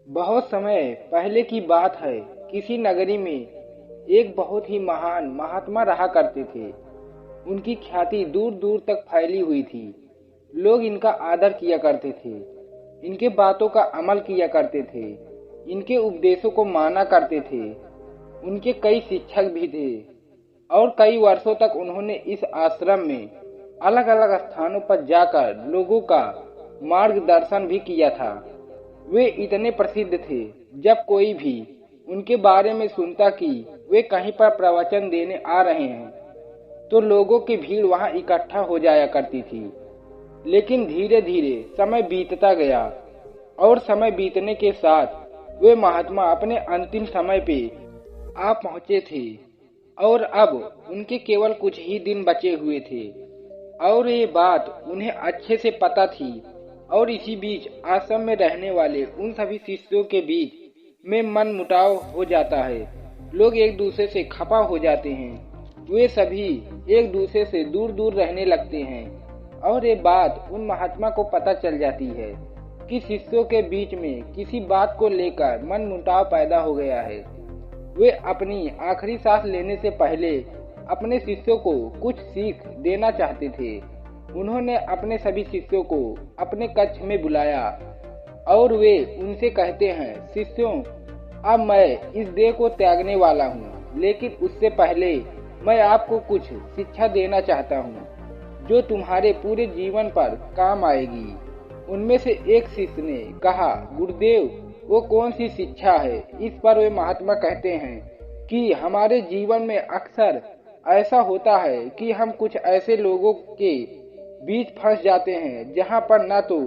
बहुत समय पहले की बात है। किसी नगरी में एक बहुत ही महान महात्मा रहा करते थे। उनकी ख्याति दूर दूर तक फैली हुई थी। लोग इनका आदर किया करते थे, इनके बातों का अमल किया करते थे, इनके उपदेशों को माना करते थे। उनके कई शिक्षक भी थे और कई वर्षों तक उन्होंने इस आश्रम में अलग अलग स्थानों पर जाकर लोगों का मार्गदर्शन भी किया था। वे इतने प्रसिद्ध थे, जब कोई भी उनके बारे में सुनता कि वे कहीं पर प्रवचन देने आ रहे हैं, तो लोगों की भीड़ वहां इकट्ठा हो जाया करती थी। लेकिन धीरे धीरे समय बीतता गया और समय बीतने के साथ वे महात्मा अपने अंतिम समय पे आ पहुंचे थे और अब उनके केवल कुछ ही दिन बचे हुए थे और ये बात उन्हें अच्छे से पता थी। और इसी बीच आश्रम में रहने वाले उन सभी शिष्यों के बीच में मन मुटाव हो जाता है। लोग एक दूसरे से खफा हो जाते हैं, वे सभी एक दूसरे से दूर दूर रहने लगते हैं। और ये बात उन महात्मा को पता चल जाती है कि शिष्यों के बीच में किसी बात को लेकर मन मुटाव पैदा हो गया है। वे अपनी आखिरी सांस लेने से पहले अपने शिष्यों को कुछ सीख देना चाहते थे। उन्होंने अपने सभी शिष्यों को अपने कक्ष में बुलाया और वे उनसे कहते हैं, शिष्यों, अब मैं इस देह को त्यागने वाला हूँ, लेकिन उससे पहले मैं आपको कुछ शिक्षा देना चाहता हूँ जो तुम्हारे पूरे जीवन पर काम आएगी। उनमें से एक शिष्य ने कहा, गुरुदेव, वो कौन सी शिक्षा है? इस पर वे महात्मा कहते हैं कि हमारे जीवन में अक्सर ऐसा होता है कि हम कुछ ऐसे लोगों के बीच फंस जाते हैं जहां पर ना तो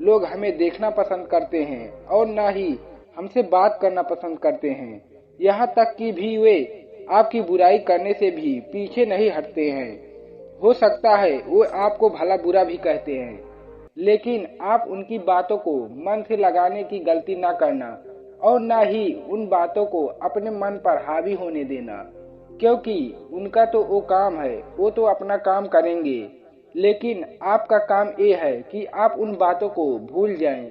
लोग हमें देखना पसंद करते हैं और ना ही हमसे बात करना पसंद करते हैं। यहाँ तक कि भी वे आपकी बुराई करने से भी पीछे नहीं हटते हैं। हो सकता है वो आपको भला बुरा भी कहते हैं, लेकिन आप उनकी बातों को मन से लगाने की गलती ना करना और ना ही उन बातों को अपने मन पर हावी होने देना, क्योंकि उनका तो वो काम है, वो तो अपना काम करेंगे। लेकिन आपका काम ये है कि आप उन बातों को भूल जाएं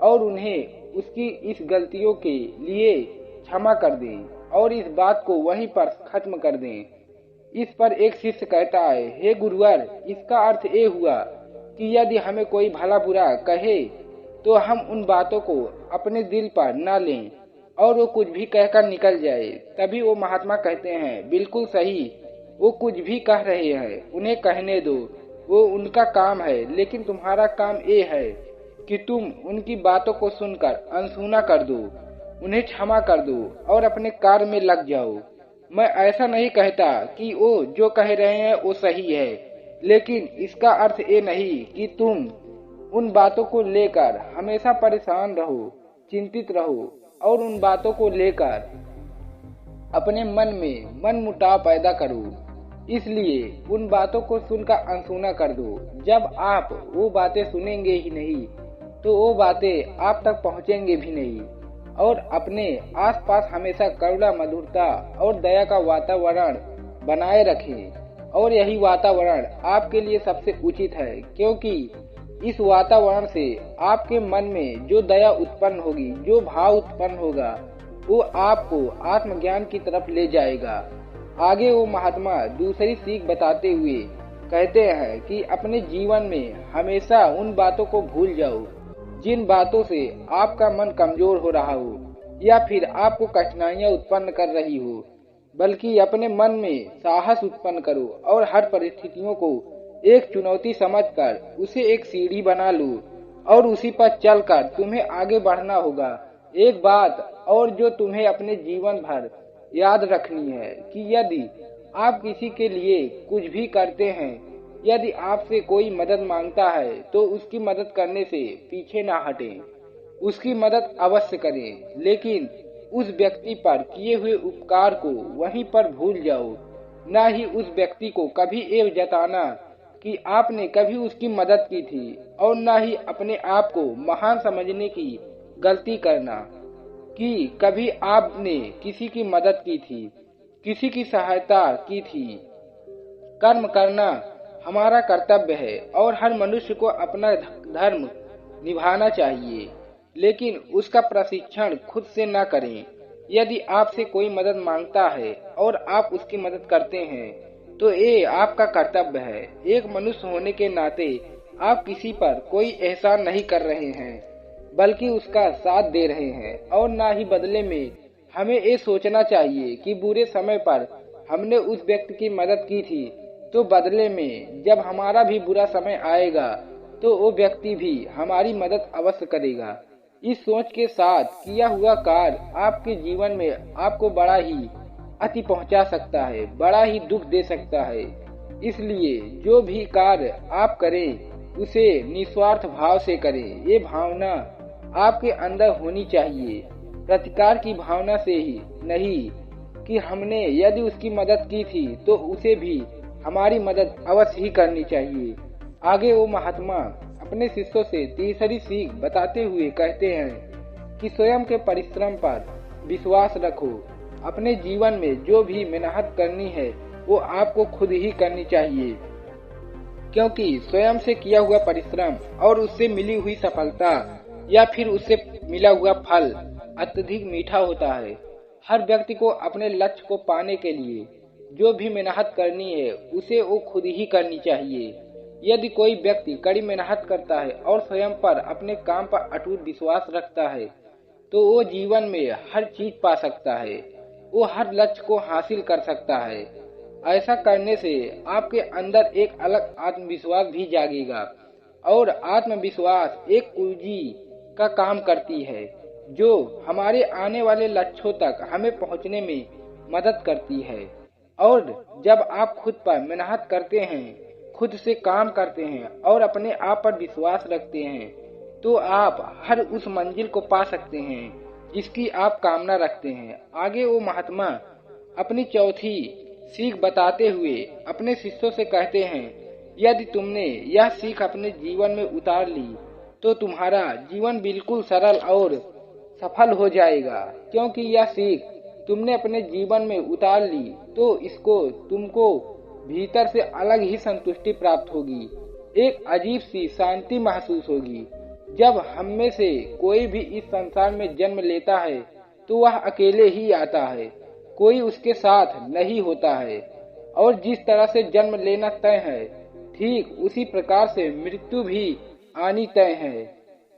और उन्हें उसकी इस गलतियों के लिए क्षमा कर दें और इस बात को वहीं पर खत्म कर दें। इस पर एक शिष्य कहता है, हे गुरुवर, इसका अर्थ ये हुआ कि यदि हमें कोई भला बुरा कहे तो हम उन बातों को अपने दिल पर न लें और वो कुछ भी कहकर निकल जाए। तभी वो महात्मा कहते हैं, बिल्कुल सही, वो कुछ भी कह रहे हैं, उन्हें कहने दो, वो उनका काम है, लेकिन तुम्हारा काम ये है कि तुम उनकी बातों को सुनकर अनसुना कर दो, उन्हें क्षमा कर दो और अपने कार्य में लग जाओ। मैं ऐसा नहीं कहता कि वो जो कह रहे हैं वो सही है, लेकिन इसका अर्थ ये नहीं कि तुम उन बातों को लेकर हमेशा परेशान रहो, चिंतित रहो और उन बातों को लेकर अपने मन में मन मुटाव पैदा करो। इसलिए उन बातों को सुनकर अनसुना कर दो। जब आप वो बातें सुनेंगे ही नहीं तो वो बातें आप तक पहुंचेंगे भी नहीं। और अपने आसपास हमेशा करुणा, मधुरता और दया का वातावरण बनाए रखें। और यही वातावरण आपके लिए सबसे उचित है, क्योंकि इस वातावरण से आपके मन में जो दया उत्पन्न होगी, जो भाव उत्पन्न होगा, वो आपको आत्मज्ञान की तरफ ले जाएगा। आगे वो महात्मा दूसरी सीख बताते हुए कहते हैं कि अपने जीवन में हमेशा उन बातों को भूल जाओ जिन बातों से आपका मन कमजोर हो रहा हो या फिर आपको कठिनाइयां उत्पन्न कर रही हो, बल्कि अपने मन में साहस उत्पन्न करो और हर परिस्थितियों को एक चुनौती समझकर उसे एक सीढ़ी बना लो और उसी पर चलकर तुम्हें आगे बढ़ना होगा। एक बात और जो तुम्हें अपने जीवन भर याद रखनी है कि यदि आप किसी के लिए कुछ भी करते हैं, यदि आपसे कोई मदद मांगता है तो उसकी मदद करने से पीछे ना हटें, उसकी मदद अवश्य करें, लेकिन उस व्यक्ति पर किए हुए उपकार को वहीं पर भूल जाओ। ना ही उस व्यक्ति को कभी ये जताना कि आपने कभी उसकी मदद की थी और ना ही अपने आप को महान समझने की गलती करना कि कभी आपने किसी की मदद की थी, किसी की सहायता की थी। कर्म करना हमारा कर्तव्य है और हर मनुष्य को अपना धर्म निभाना चाहिए। लेकिन उसका प्रशिक्षण खुद से न करें। यदि आपसे कोई मदद मांगता है और आप उसकी मदद करते हैं तो ये आपका कर्तव्य है। एक मनुष्य होने के नाते आप किसी पर कोई एहसान नहीं कर रहे हैं, बल्कि उसका साथ दे रहे हैं। और ना ही बदले में हमें ये सोचना चाहिए कि बुरे समय पर हमने उस व्यक्ति की मदद की थी, तो बदले में जब हमारा भी बुरा समय आएगा तो वो व्यक्ति भी हमारी मदद अवश्य करेगा। इस सोच के साथ किया हुआ कार्य आपके जीवन में आपको बड़ा ही अति पहुंचा सकता है, बड़ा ही दुख दे सकता है। इसलिए जो भी कार्य आप करें उसे निस्वार्थ भाव से करें। ये भावना आपके अंदर होनी चाहिए, प्रतिकार की भावना से ही नहीं कि हमने यदि उसकी मदद की थी तो उसे भी हमारी मदद अवश्य ही करनी चाहिए। आगे वो महात्मा अपने शिष्यों से तीसरी सीख बताते हुए कहते हैं कि स्वयं के परिश्रम पर विश्वास रखो। अपने जीवन में जो भी मेहनत करनी है वो आपको खुद ही करनी चाहिए, क्योंकि स्वयं से किया हुआ परिश्रम और उससे मिली हुई सफलता या फिर उससे मिला हुआ फल अत्यधिक मीठा होता है। हर व्यक्ति को अपने लक्ष्य को पाने के लिए जो भी मेहनत करनी है उसे वो खुद ही करनी चाहिए। यदि कोई व्यक्ति कड़ी मेहनत करता है और स्वयं पर अपने काम पर अटूट विश्वास रखता है तो वो जीवन में हर चीज पा सकता है, वो हर लक्ष्य को हासिल कर सकता है। ऐसा करने से आपके अंदर एक अलग आत्मविश्वास भी जागेगा और आत्मविश्वास एक कुंजी का काम करती है जो हमारे आने वाले लक्ष्यों तक हमें पहुंचने में मदद करती है। और जब आप खुद पर मेहनत करते हैं, खुद से काम करते हैं और अपने आप पर विश्वास रखते हैं तो आप हर उस मंजिल को पा सकते हैं जिसकी आप कामना रखते हैं। आगे वो महात्मा अपनी चौथी सीख बताते हुए अपने शिष्यों से कहते हैं, यदि तुमने यह सीख अपने जीवन में उतार ली तो तुम्हारा जीवन बिल्कुल सरल और सफल हो जाएगा। क्योंकि यह सीख तुमने अपने जीवन में उतार ली तो इसको तुमको भीतर से अलग ही संतुष्टि प्राप्त होगी, एक अजीब सी शांति महसूस होगी। जब हम में से कोई भी इस संसार में जन्म लेता है तो वह अकेले ही आता है, कोई उसके साथ नहीं होता है। और जिस तरह से जन्म लेना तय है ठीक उसी प्रकार से मृत्यु भी आनी तय है।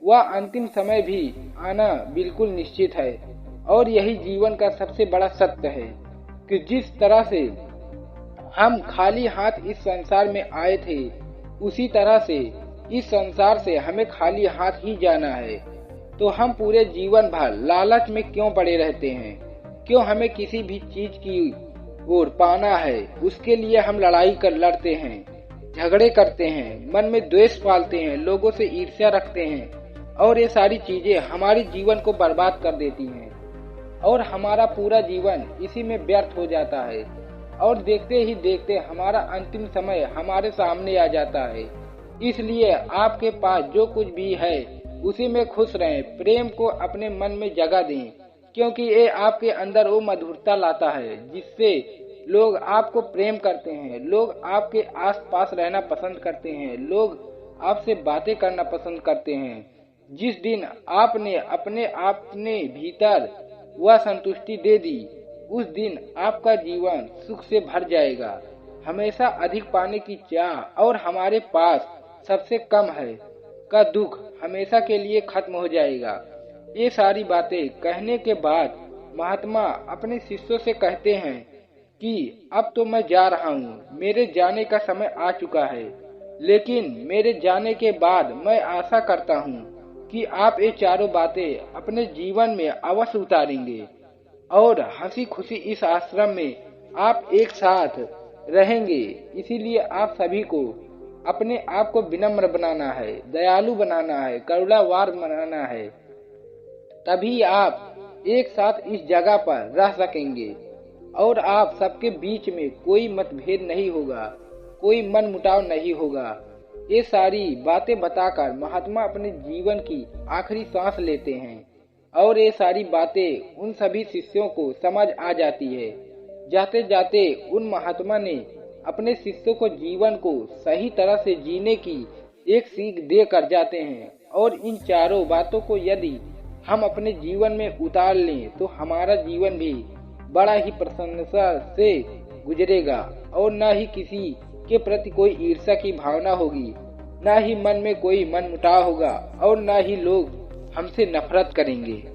वह अंतिम समय भी आना बिल्कुल निश्चित है। और यही जीवन का सबसे बड़ा सत्य है कि जिस तरह से हम खाली हाथ इस संसार में आए थे उसी तरह से इस संसार से हमें खाली हाथ ही जाना है। तो हम पूरे जीवन भर लालच में क्यों पड़े रहते हैं? क्यों हमें किसी भी चीज की ओर पाना है उसके लिए हम लड़ाई कर लड़ते हैं, झगड़े करते हैं, मन में द्वेष पालते हैं, लोगों से ईर्ष्या रखते हैं और ये सारी चीजें हमारे जीवन को बर्बाद कर देती हैं और हमारा पूरा जीवन इसी में व्यर्थ हो जाता है। और देखते ही देखते हमारा अंतिम समय हमारे सामने आ जाता है। इसलिए आपके पास जो कुछ भी है उसी में खुश रहें, प्रेम को अपने मन में जगह दें, क्योंकि ये आपके अंदर वो मधुरता लाता है जिससे लोग आपको प्रेम करते हैं, लोग आपके आस पास रहना पसंद करते हैं, लोग आपसे बातें करना पसंद करते हैं। जिस दिन आपने अपने भीतर वह संतुष्टि दे दी उस दिन आपका जीवन सुख से भर जाएगा। हमेशा अधिक पाने की चाह और हमारे पास सबसे कम है का दुख हमेशा के लिए खत्म हो जाएगा। ये सारी बातें कहने के बाद महात्मा अपने शिष्यों से कहते हैं कि अब तो मैं जा रहा हूँ, मेरे जाने का समय आ चुका है। लेकिन मेरे जाने के बाद मैं आशा करता हूँ कि आप ये चारों बातें अपने जीवन में अवश्य उतारेंगे और हंसी खुशी इस आश्रम में आप एक साथ रहेंगे। इसीलिए आप सभी को अपने आप को विनम्र बनाना है, दयालु बनाना है, करुणावान बनाना है, तभी आप एक साथ इस जगह पर रह सकेंगे और आप सबके बीच में कोई मतभेद नहीं होगा, कोई मन मुटाव नहीं होगा। ये सारी बातें बताकर महात्मा अपने जीवन की आखिरी सांस लेते हैं और ये सारी बातें उन सभी शिष्यों को समझ आ जाती है। जाते जाते उन महात्मा ने अपने शिष्यों को जीवन को सही तरह से जीने की एक सीख दे कर जाते हैं और इन चारों बातों को यदि हम अपने जीवन में उतार लें तो हमारा जीवन भी बड़ा ही प्रसन्नता से गुजरेगा और न ही किसी के प्रति कोई ईर्ष्या की भावना होगी, न ही मन में कोई मनमुटाव होगा और न ही लोग हमसे नफरत करेंगे।